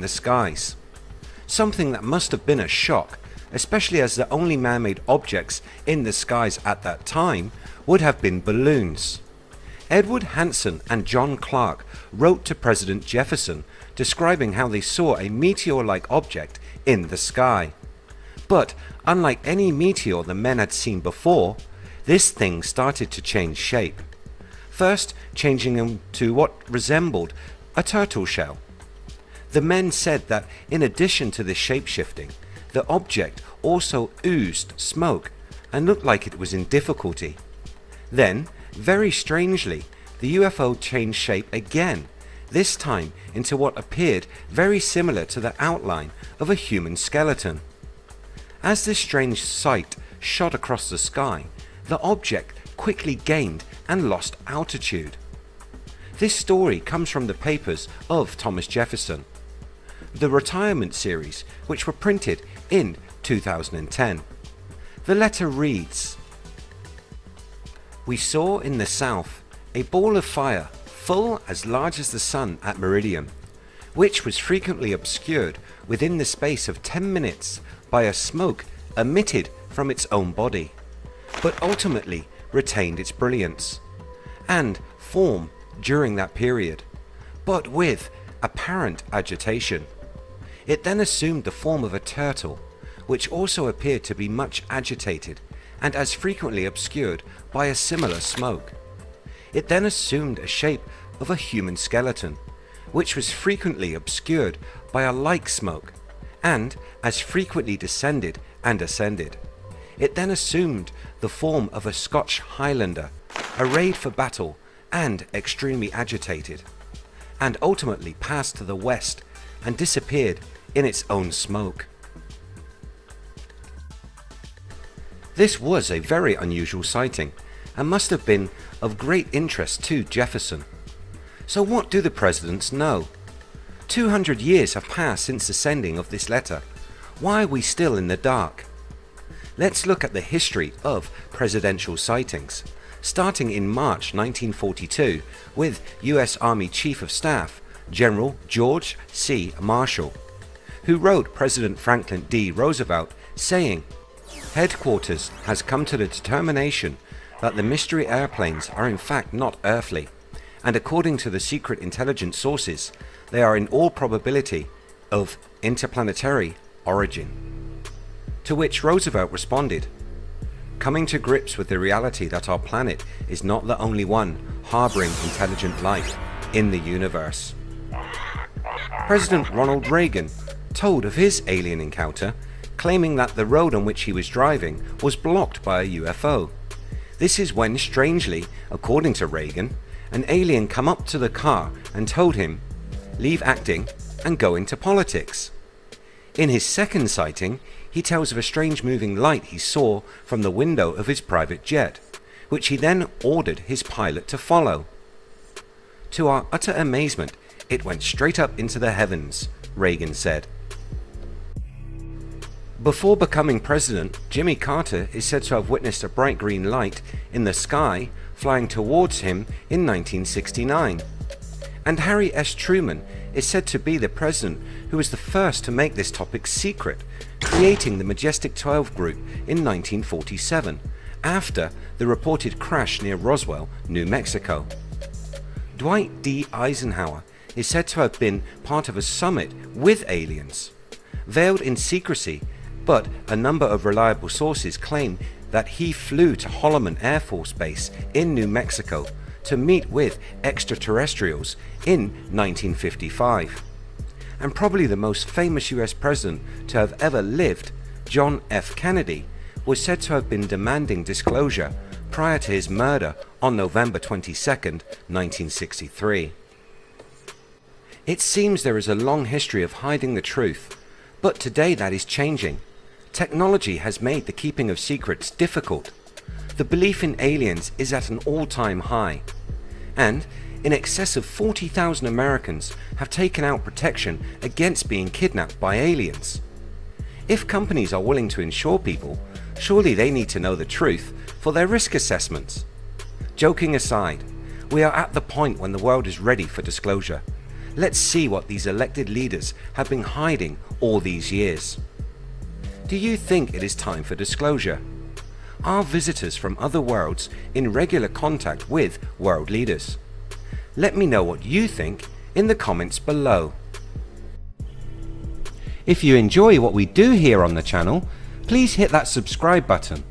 the skies. Something that must have been a shock, especially as the only man-made objects in the skies at that time would have been balloons. Edward Hanson and John Clark wrote to President Jefferson describing how they saw a meteor-like object in the sky. But unlike any meteor the men had seen before, this thing started to change shape. First changing into what resembled a turtle shell. The men said that in addition to this shape-shifting, the object also oozed smoke and looked like it was in difficulty. Then, very strangely, the UFO changed shape again, this time into what appeared very similar to the outline of a human skeleton. As this strange sight shot across the sky, the object quickly gained and lost altitude. This story comes from the papers of Thomas Jefferson, the Retirement series, which were printed in 2010. The letter reads, "We saw in the south a ball of fire full as large as the sun at meridian, which was frequently obscured within the space of 10 minutes by a smoke emitted from its own body, but ultimately retained its brilliance and form during that period, but with apparent agitation. It then assumed the form of a turtle, which also appeared to be much agitated and as frequently obscured by a similar smoke. It then assumed a shape of a human skeleton, which was frequently obscured by a like smoke and as frequently descended and ascended. It then assumed the form of a Scotch Highlander, arrayed for battle and extremely agitated, and ultimately passed to the west and disappeared in its own smoke." This was a very unusual sighting and must have been of great interest to Jefferson. So what do the presidents know? 200 years have passed since the sending of this letter. Why are we still in the dark? Let's look at the history of presidential sightings, starting in March 1942 with US Army Chief of Staff General George C. Marshall, who wrote President Franklin D. Roosevelt saying, "Headquarters has come to the determination that the mystery airplanes are in fact not earthly, and according to the secret intelligence sources, they are in all probability of interplanetary origin." To which Roosevelt responded, "Coming to grips with the reality that our planet is not the only one harboring intelligent life in the universe." President Ronald Reagan told of his alien encounter, claiming that the road on which he was driving was blocked by a UFO. This is when, strangely, according to Reagan, an alien come up to the car and told him, "Leave acting and go into politics." In his second sighting, he tells of a strange moving light he saw from the window of his private jet, which he then ordered his pilot to follow. "To our utter amazement, it went straight up into the heavens," Reagan said. Before becoming president, Jimmy Carter is said to have witnessed a bright green light in the sky flying towards him in 1969. And Harry S. Truman is said to be the president who was the first to make this topic secret, creating the Majestic 12 group in 1947, after the reported crash near Roswell, New Mexico. Dwight D. Eisenhower is said to have been part of a summit with aliens, veiled in secrecy, but a number of reliable sources claim that he flew to Holloman Air Force Base in New Mexico to meet with extraterrestrials in 1955. And probably the most famous US president to have ever lived, John F. Kennedy, was said to have been demanding disclosure prior to his murder on November 22, 1963. It seems there is a long history of hiding the truth, but today that is changing. Technology has made the keeping of secrets difficult. The belief in aliens is at an all-time high, and in excess of 40,000 Americans have taken out protection against being kidnapped by aliens. If companies are willing to insure people, surely they need to know the truth for their risk assessments. Joking aside, we are at the point when the world is ready for disclosure, Let's see what these elected leaders have been hiding all these years. Do you think it is time for disclosure? Are visitors from other worlds in regular contact with world leaders? Let me know what you think in the comments below. If you enjoy what we do here on the channel, please hit that subscribe button